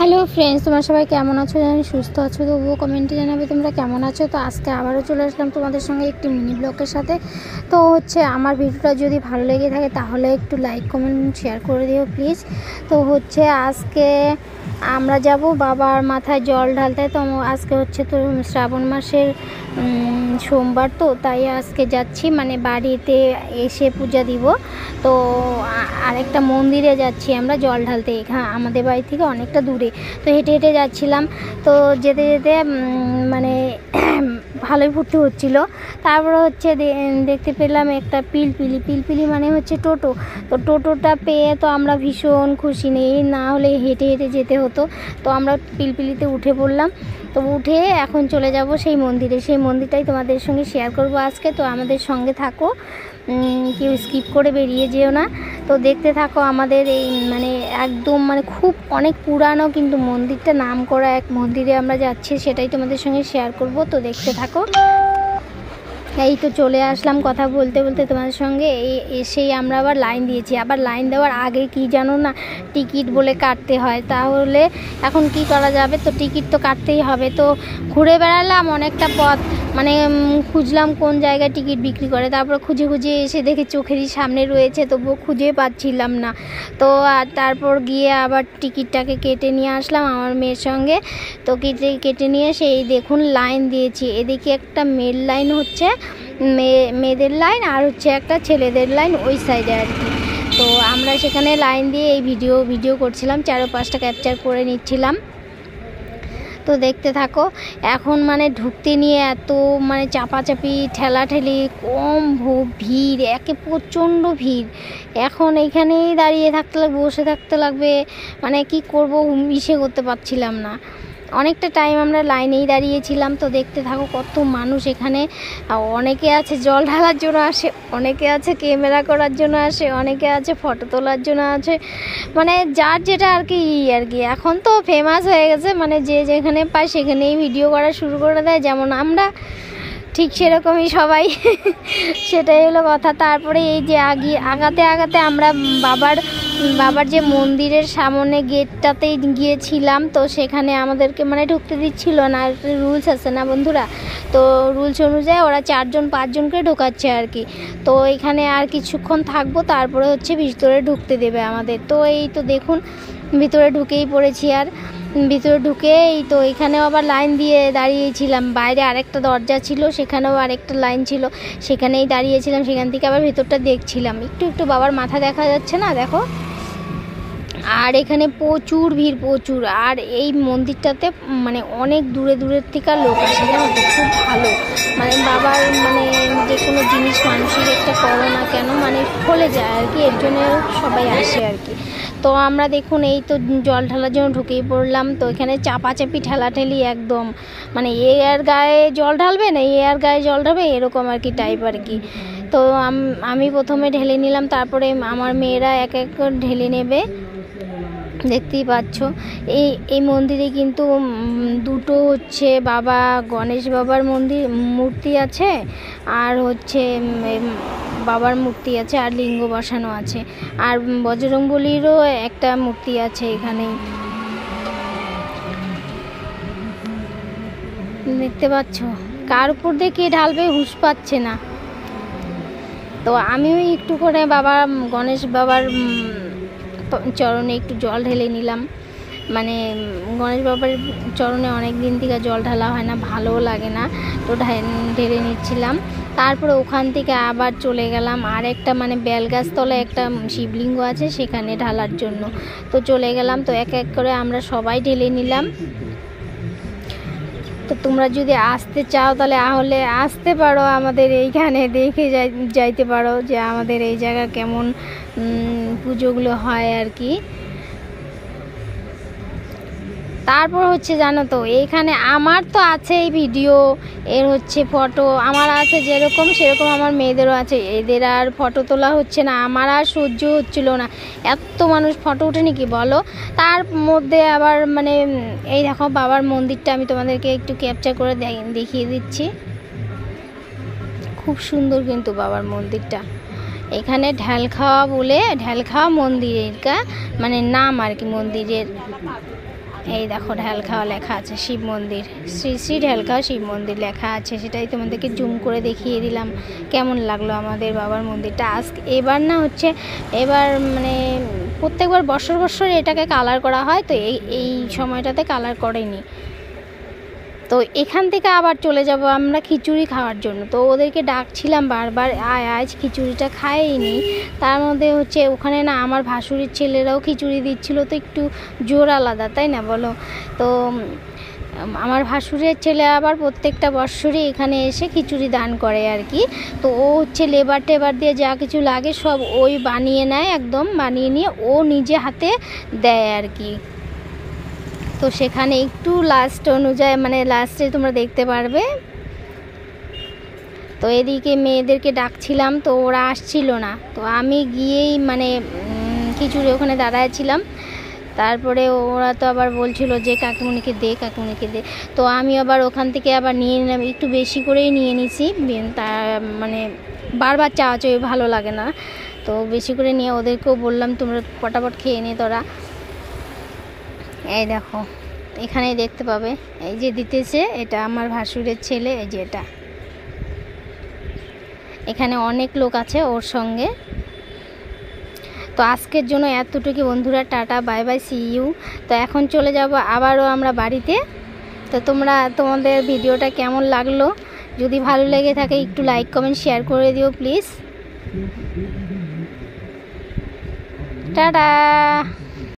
Hello friends, তোমরা সবাই কেমন আছো? জানি সুস্থ আছো, তবুও কমেন্টে জানাবে তোমরা কেমন আছো। তো আজকে আবারও চলে আসলাম তোমাদের সঙ্গে একটি মিনি ব্লগের সাথে। তো আমার ভিডিওটা যদি ভালো লেগে থাকে তাহলে একটু লাইক কমেন্ট শেয়ার করে দিও প্লিজ। তো আজকে আমরা যাব বাবার মাথায় জল ঢালতে। তো আজকে তো শ্রাবণ মাসের সোমবার, তো তাই আজকে যাচ্ছি, মানে বাড়িতে এসে পূজা দিব। তো আরেকটা মন্দিরে যাচ্ছি আমরা জল ঢালতে, এখানে আমাদের বাড়ি থেকে অনেকটা দূরে। তো হেঁটে হেঁটে যাচ্ছিলাম, তো যেতে যেতে মানে ভালোই ফুর্তি হচ্ছিলো। তারপরে দেখতে পেলাম একটা পিলপিলি মানে টোটো। তো টোটোটা পেয়ে তো আমরা ভীষণ খুশি, নেই না হলে হেঁটে হেঁটে যেতে হতো। তো আমরা পিলপিলিতে উঠে পড়লাম। তো উঠে এখন চলে যাব সেই মন্দিরে, সেই মন্দিরটাই তোমাদের সঙ্গে শেয়ার করব আজকে। তো আমাদের সঙ্গে থাকো, কেউ স্কিপ করে বেরিয়ে যেও না। তো দেখতে থাকো আমাদের এই একদম খুব অনেক পুরানো, কিন্তু মন্দিরটা নাম করা এক মন্দিরে আমরা যাচ্ছি, সেটাই তোমাদের সঙ্গে শেয়ার করব। তো দেখতে থাকো। এই তো চলে আসলাম কথা বলতে বলতে তোমাদের সঙ্গে। এসেই আমরা আবার লাইন দিয়েছি। আবার লাইন দেওয়ার আগে কি জানো না, টিকিট বলে কাটতে হয়। তাহলে এখন কি করা যাবে, তো টিকিট তো কাটতেই হবে। তো ঘুরে বেড়ালাম অনেকটা পথ, খুঁজলাম কোন জায়গায় টিকিট বিক্রি করে। তারপর খুঁজে এসে দেখি চোখেরই সামনে রয়েছে, তবুও খুঁজে পাচ্ছিলাম না। তো আর তারপর গিয়ে আবার টিকিটটাকে কেটে নিয়ে আসলাম আমার মেয়ের সঙ্গে। তো কেটে নিয়ে সেই দেখুন লাইন দিয়েছি। এদিকে একটা মেয়ের লাইন হচ্ছে, মেয়েদের লাইন, আর একটা ছেলেদের লাইন ওই সাইডে আর কি। তো আমরা সেখানে লাইন দিয়ে এই ভিডিও করছিলাম, চারপাশটা ক্যাপচার করে নিচ্ছিলাম। তো দেখতে থাকো। এখন ঢুকতে নিয়ে এত চাপাচাপি ঠেলাঠেলি, কম ভিড়, একে প্রচণ্ড ভিড়। এখন এইখানেই দাঁড়িয়ে থাকতে লাগবে, বসে থাকতে লাগবে, কি করব মিশে করতে পারছিলাম না। অনেকটা টাইম আমরা লাইনেই দাঁড়িয়েছিলাম। তো দেখতে থাকো কত মানুষ এখানে। অনেকে আছে জল ঢালার জন্য আসে, অনেকে আছে ক্যামেরা করার জন্য আসে, অনেকে আছে ফটো তোলার জন্য আছে, যার যেটা আর কি। এখন তো ফেমাস হয়ে গেছে, যে যেখানে পায় সেখানেই ভিডিও করা শুরু করে দেয়, যেমন আমরা ঠিক সেরকমই সবাই। সেটাই হলো কথা। তারপরে এই যে আগাতে আমরা বাবার যে মন্দিরের সামনে গেটটাতেই গিয়েছিলাম। তো সেখানে আমাদেরকে ঢুকতে দিচ্ছিল না, রুলস আছে না বন্ধুরা। তো রুলস অনুযায়ী ওরা 4-5 জনকে ঢোকাচ্ছে আর কি। তো এখানে আর কিছুক্ষণ থাকবো, তারপরে ভিতরে ঢুকতে দেবে আমাদের। তো এই তো দেখুন ভিতরে ঢুকেই পড়েছি। আর ভিতরে ঢুকে তো এখানেও আবার লাইন দিয়ে দাঁড়িয়েছিলাম। বাইরে আরেকটা দরজা ছিল, সেখানেও আরেকটা লাইন ছিল, সেখানেই দাঁড়িয়েছিলাম। সেখান থেকে আবার ভেতরটা দেখছিলাম। একটু বাবার মাথা দেখা যাচ্ছে না, দেখো। আর এখানে প্রচুর ভিড়, প্রচুর। আর এই মন্দিরটাতে অনেক দূরের থেকে লোক আসে, জানো তো, খুব ভালো। বাবার যে কোনো জিনিস মানুষের একটা করো না কেন ফলে যায় আর কি, এর জন্য সবাই আসে আর কি। তো আমরা দেখুন এই তো জল ঢালার জন্য ঢুকেই পড়লাম। তো এখানে চাপাচাপি ঠেলাঠেলি একদম, এ আর গায়ে জল ঢালবে না, এ আর গায়ে জল ঢালবে, এরকম আর কি টাইপ আর কি। তো আমি প্রথমে ঢেলে নিলাম, তারপরে আমার মেয়েরা এক এক করে ঢেলে নেবে। দেখতেই পাচ্ছ এই মন্দিরে কিন্তু দুটো বাবা গণেশ বাবার মূর্তি আছে, আর বাবার মূর্তি আছে, আর লিঙ্গ বসানো আছে, আর বজরংবলীরও একটা মূর্তি আছে এখানে, দেখতে পাচ্ছ। কার উপর দিয়ে কে ঢালবে হুঁশ পাচ্ছে না। তো আমিও একটু করে গণেশ বাবার চরণে একটু জল ঢেলে নিলাম। গণেশ বাবার চরণে অনেক দিন থেকে জল ঢালা হয় না, ভালোও লাগে না। তো ঢেলে নিচ্ছিলাম। তারপরে ওখান থেকে আবার চলে গেলাম আর একটা বেলগাছতলায় একটা শিবলিঙ্গ আছে, সেখানে ঢালার জন্য। তো চলে গেলাম। তো এক এক করে আমরা সবাই ঢেলে নিলাম। তো তোমরা যদি আসতে চাও তাহলে আসতে পারো, আমাদের এইখানে দেখে যাইতে পারো যে আমাদের এই জায়গা কেমন পুজোগুলো হয় আর কি। তারপর জানো তো, এইখানে আমার তো আছে এই ভিডিও, এর ফটো আমার আছে, যেরকম সেরকম আমার মেয়েদেরও আছে। এদের আর ফটো তোলা হচ্ছে না, আমার আর সহ্য হচ্ছিল না, এত মানুষ ফটো ওঠেনি কি বলো। তার মধ্যে আবার এই দেখো বাবার মন্দিরটা আমি তোমাদেরকে একটু ক্যাপচার করে দেখিয়ে দিচ্ছি। খুব সুন্দর কিন্তু বাবার মন্দিরটা। এখানে ঢালখাওয়া বলে, ঢালখাওয়া মন্দিরের নাম আর কি মন্দিরের। এই দেখো ঢালখাওয়া লেখা আছে, শিব মন্দির, শ্রী শ্রী ঢালখাওয়া শিব মন্দির লেখা আছে। সেটাই তোমাদেরকে জুম করে দেখিয়ে দিলাম কেমন লাগলো আমাদের বাবার মন্দিরটা। আজকে এবার না হচ্ছে, এবার মানে প্রত্যেকবার বছর বছর এটাকে কালার করা হয়, তো এই সময়টাতে কালার করেনি। তো এখান থেকে আবার চলে যাব আমরা খিচুড়ি খাওয়ার জন্য। তো ওদেরকে ডাকছিলাম বারবার, আজ খিচুড়িটা খাইনি। তার মধ্যে হচ্ছে ওখানে না আমার ভাসুরের ছেলেরাও খিচুড়ি দিচ্ছিল, তো একটু জোর আলাদা, তাই না বলো? তো আমার ভাসুরের ছেলে আবার প্রত্যেকটা বৎসরই এখানে এসে খিচুড়ি দান করে আর কি। তো ও হচ্ছে লেবার টেবার দিয়ে যা কিছু লাগে সব ওই বানিয়ে নেয়, একদম বানিয়ে নিয়ে ও নিজে হাতে দেয় আর কি। তো সেখানে একটু লাস্ট অনুযায়ী মানে লাস্টে তোমরা দেখতে পারবে। তো এদিকে মেয়েদেরকে ডাকছিলাম, তো ওরা আসছিল না, তো আমি গিয়েই মানে খিচুড়ি ওখানে দাঁড়াচ্ছিলাম। তারপরে ওরা তো আবার বলছিল যে কাকিমণিকে দে, কাকিমণিকে দে। তো আমি আবার ওখান থেকে আবার নিয়ে নিলাম, একটু বেশি করেই নিয়ে নিছি। তা মানে বারবার চাওয়া চাই ভালো লাগে না, তো বেশি করে নিয়ে ওদেরকেও বললাম তোমরা পটাপট খেয়ে নে তোরা। এই দেখো এখানে দেখতে পাবে, এই যে দিতেছে এটা আমার ভাসুরের ছেলে, এই যে এটা। এখানে অনেক লোক আছে ওর সঙ্গে। তো আজকের জন্য এতটুকু বন্ধুরা, tata bye bye, see you. তো এখন চলে যাব আবারও আমরা বাড়িতে। তো তোমাদের ভিডিওটা কেমন লাগলো, যদি ভালো লেগে থাকে একটু লাইক কমেন্ট শেয়ার করে দিও প্লিজ। টাটা।